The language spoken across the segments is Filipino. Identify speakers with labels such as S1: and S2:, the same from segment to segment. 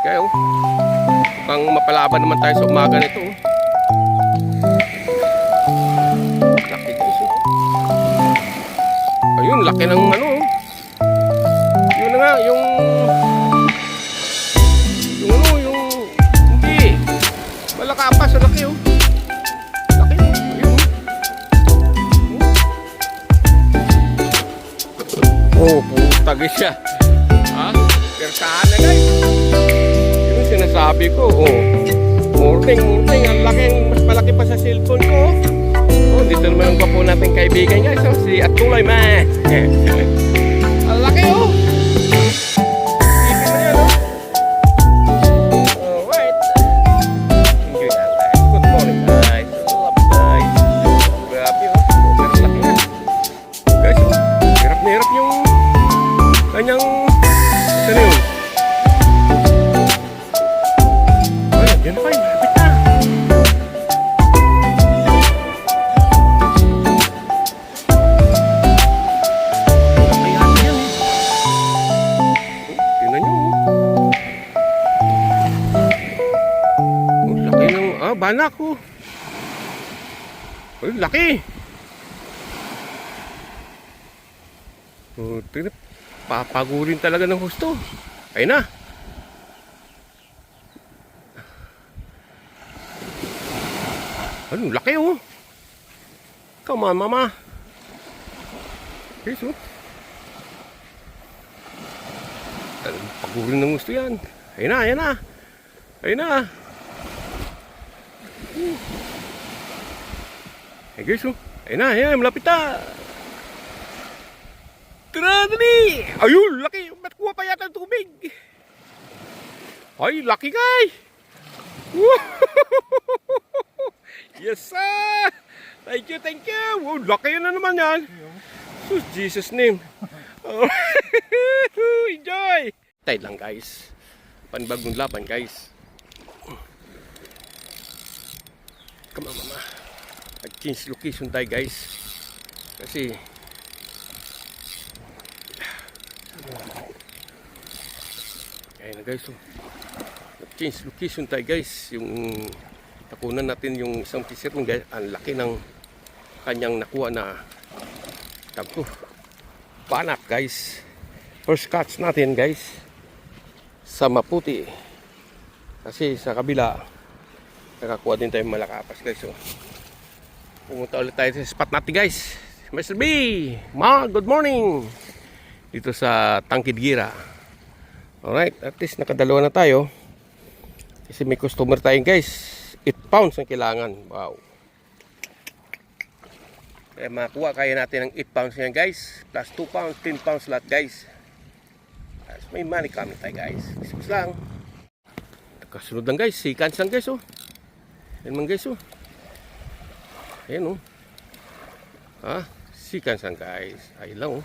S1: Kaya mukhang mapalaban naman tayo sa umaga nito. Laki guys. Ayun, laki ng ano. Yun na nga, yung hindi. Malakapas, laki oh. Laki oh. Ayun. Oh, putagi siya. Ha? Pertahan na guys. Yun yung sinasabi ko. Oh. Morning. Ang laki, mas malaki pa sa cellphone ko. Oh, dito naman ang kapo natin kaibigan guys. Oh, si Atuloy man. Ang laki oh. Isipin na yan oh. Alright. Enjoy na guys. Good morning guys. Love guys. Grabe oh. Pero laki na. Guys oh. Hirap na hirap yung kanyang saan yun? Ay, yan pa yun. Lapit na. Laki yan eh. Tingnan nyo. Laki ng... banak ko. Ay, laki. Tingnan. Papagurin talaga ng husto. Ayun na. Ano, laki oh. Come on, mama. Okay, so. Pagurin ng husto yan. Ayun na, ayun na. Ayun na. Hey guys, oh. Ayun na, ayun, malapit na. Tara, dali! Ayun, laki! Ba't kuha pa yata ng tubig? Ay, laki guys! Yes, sir! Thank you, thank you! Wow, laki na naman yan! Oh, Jesus name! Enjoy! Tayo lang guys. Panbagong laban guys. Come on, mama. Nag-change location tayo guys. Kasi ayun na guys, oh. Change location tayo guys. Yung nakunan natin yung isang t-shirt guys. Ang laki ng kanyang nakuha na tagpo. Banak guys. First catch natin guys sa Maputi. Kasi sa kabila nakakuha din tayo malakapas guys, oh. Pumunta ulit tayo sa spot natin guys. Mr. B, good morning dito sa Tangkid-Gira. Alright, at least nakadalawa na tayo. Kasi may customer tayo guys. 8 pounds ang kailangan. Wow. Kaya makuha kaya natin ng 8 pounds yan guys. Plus 2 pounds, 10 pounds lahat guys. As may money kami tayo guys. Isipos lang. Nakasunod lang guys. Seconds lang guys, oh. Yan man guys, oh. Ayan oh. Ha? Seconds lang guys. Ayun lang oh.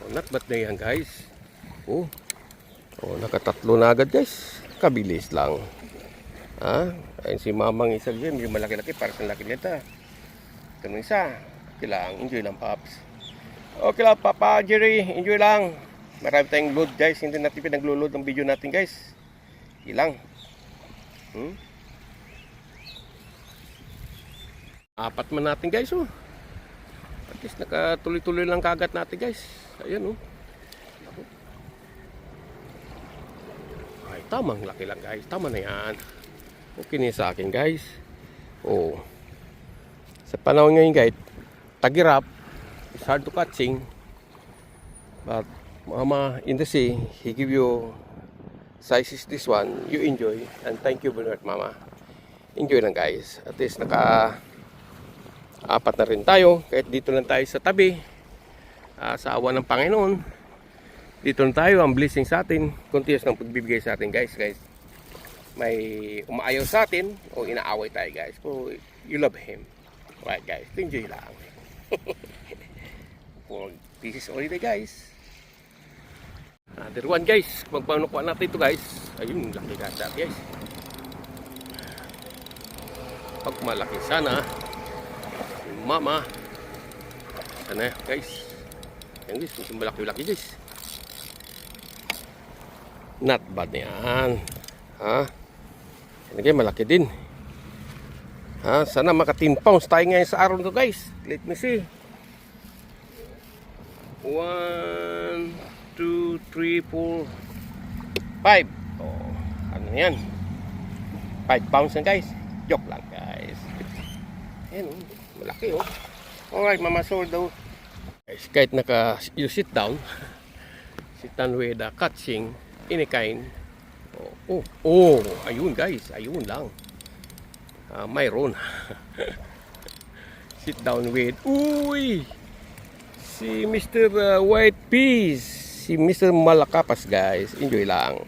S1: Oh, not bad na yan guys. Oh. Oh, nakatatlo na agad guys. Kabilis lang. Ha? Ayun si mamang isa dyan. Yung malaki-laki para sa laki nito. Ito nung isa. Okay lang. Enjoy lang paps. Okay lang Papa Jerry. Enjoy lang. Marami tayong load guys. Hindi natin pinaglo-load ng video natin guys. Ilang. Apat man natin guys, oh. At least nakatuloy-tuloy lang kagat natin guys. Ayan oh. Tamang laki lang guys. Tama na yan. Okay na sa akin guys. Oh. Sa panahon ngayon guys, tagirap. It's hard to catching. But mama in the sea, he give you sizes this one. You enjoy. And thank you very much mama. Enjoy lang guys. At least apat na rin tayo. Kahit dito lang tayo sa tabi. Sa awa ng Panginoon. Dito na tayo, ang blessing sa atin. Continuous ng pagbibigay sa atin guys. May umaayaw sa atin o inaaway tayo guys. So, you love him. Right guys, enjoy lang. This is holiday guys. Another one guys. Magpanukuha natin ito guys. Ayun, laki ganda guys. Pag malaki sana yung mama. Sana guys. Ayan guys, malaki-laki guys. Not bad na yan. Ha? Yan guys, malaki din. Ha? Sana maka 10 pounds tayo ngayon sa araw to guys. Let me see. 1, 2, 3, 4, 5. Oh, ano yan? 5 pounds na guys. Joke lang guys. Ayan, malaki oh. Alright, Mama Sordo. Guys, kahit you sit down with the catching any kind. Ayun guys, ayun lang. Mayroon. Sit down with, si Mr. White Peas, si Mr. Malakapas guys. Enjoy lang.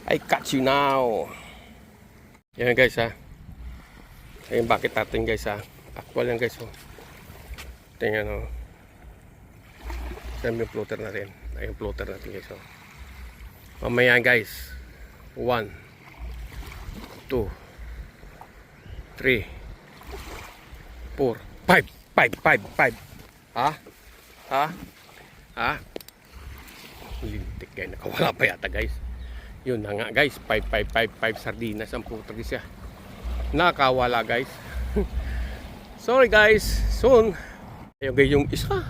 S1: I catch you now. Yan guys ha. Ayun bakit natin guys ha. Actual yan guys oh. Tingnan oh. Saan yung floater natin? Ayun floater natin guys oh. Mamaya guys. 1, 2, 3, 4, 5. Ha? Lintik guys. Nakawala pa yata guys. Yun na nga guys. 5 sardinas ang floater siya. Nakawala guys. Sorry guys. Soon. Ayun guys yung isa.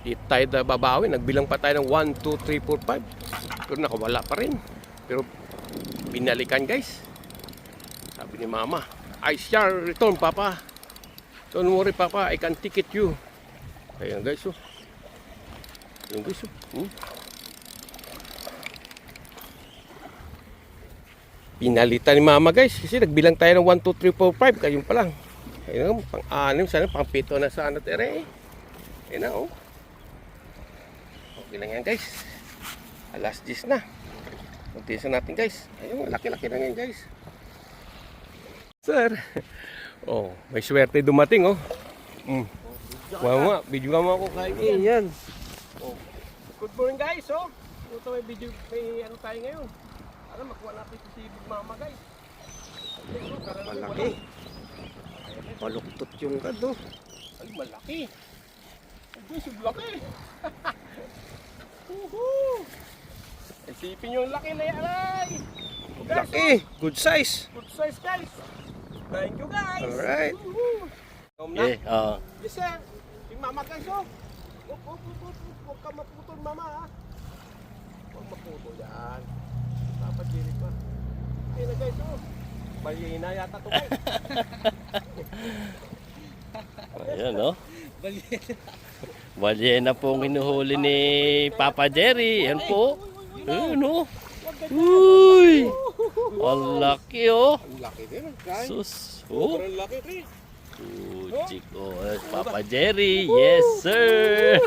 S1: Di tayo na babawi. Nagbilang pa tayo ng 1, 2, 3, 4, 5. Pero nakawala pa rin. Pero binalikan guys. Sabi ni mama, I shall return papa. Don't worry papa, I can ticket you. Ayan guys oh. Ayan guys oh. Pinalitan ni mama guys. Kasi nagbilang tayo ng 1, 2, 3, 4, 5. Kayong pa lang. Ayun, pang-6, sana pang-7 na sana tere. Ayun na oh. Okay lang yan guys. Alas 10 na. Magtisan natin guys. Ayun, laki-laki na yan guys. Sir. Oh, may swerte dumating oh. Wow, video mo ako kain.
S2: Yan.
S1: Oh. Good morning guys oh. Ito may video, may ano tayo ngayon. Para makuha natin si Big Mama guys.
S2: Malaki. Paluktot yung kado.
S1: Ay, malaki. Ay, sublaki. Woohoo! Isipin yung laki na yan ay.
S2: Laki. Good size.
S1: Good size guys. Thank you guys.
S2: Alright.
S1: Yes sir. Big Mama guys oh. Huwag ka maputol mama ha. Huwag maputol yan. Papagilig pa. Ayun na guys oh. Balina yata to guys.
S3: Ayan no. Balyena po ang hinuhuli ni Papa Jerry. Yan po. Ayun no. Uy. Ang laki oh.
S1: Ang laki din guys.
S3: Sus. Oh.
S1: Sobrang laki rin.
S3: Chico. Papa Jerry. Yes sir.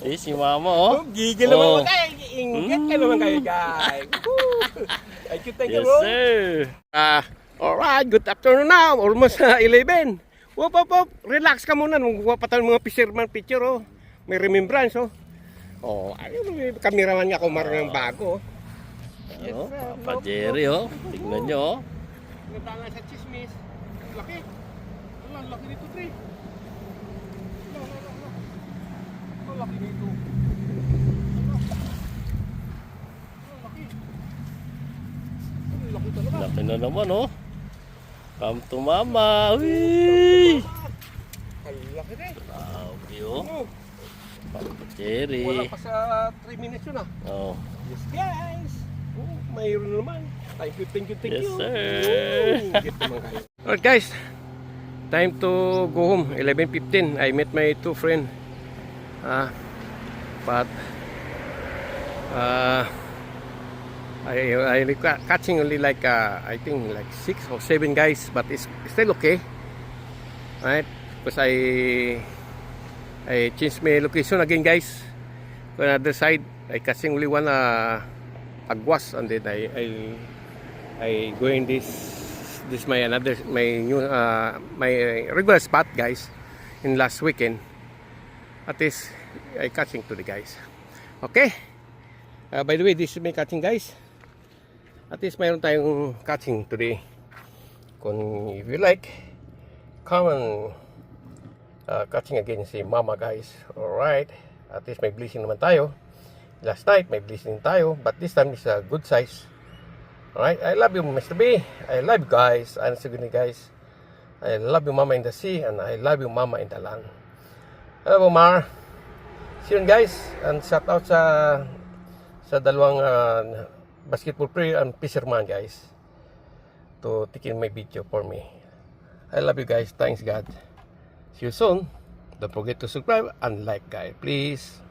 S3: Eh si mama oh.
S1: Gigil naman kayo. Ingat ka naman kayo guys. Thank you
S3: Yes
S1: bro.
S3: sir.
S1: Alright, good afternoon now. Almost 11. Wop. Relax ka muna. Magkuha pa tayo ng mga fisherman picture oh. May remembrance oh. Oh, ayun, may kameraman nga kung marunong bago.
S3: Yes, Papa Jerry oh. Tignan nyo oh.
S1: Nagtanga sa chismis. Laki. Ang laki nito, pre. Ang laki nito. Ang laki. Ang laki talaga.
S3: Laki na naman oh. Come to mama. Uy.
S1: Ang laki rin.
S3: Grabe oh.
S1: Oh,
S3: Papa Jerry.
S1: wala pa sa 3 minutes yun ah.
S3: Oh.
S1: Yes guys. Oh, mayroon naman. Thank you.
S3: Yes, sir.
S1: Get naman kayo. Alright guys. Time to go home. 11:15. I met my 2 friends. But I catching only like I think like 6 or 7 guys, but it's still okay. Right? Because I changed my location again guys. On the other side, I catching only one agwas, and then I going this my new my regular spot guys in last weekend. At least I catching to the guys. Okay. By the way, this is my catching guys. At least mayroon tayong catching today. Kung if you like, come and catching again si Mama guys. Alright. At least may blessing naman tayo. Last night may blessing tayo, but this time is a good size. Alright, I love you, Mr. B. I love you guys. Ano sabi ni guys? I love you, Mama in the sea, and I love you, Mama in the land. Hello, Mar. See you guys. And shout out sa dalawang basketball player and fisherman, guys, to taking my video for me. I love you guys. Thanks, God. See you soon. Don't forget to subscribe and like, guys. Please.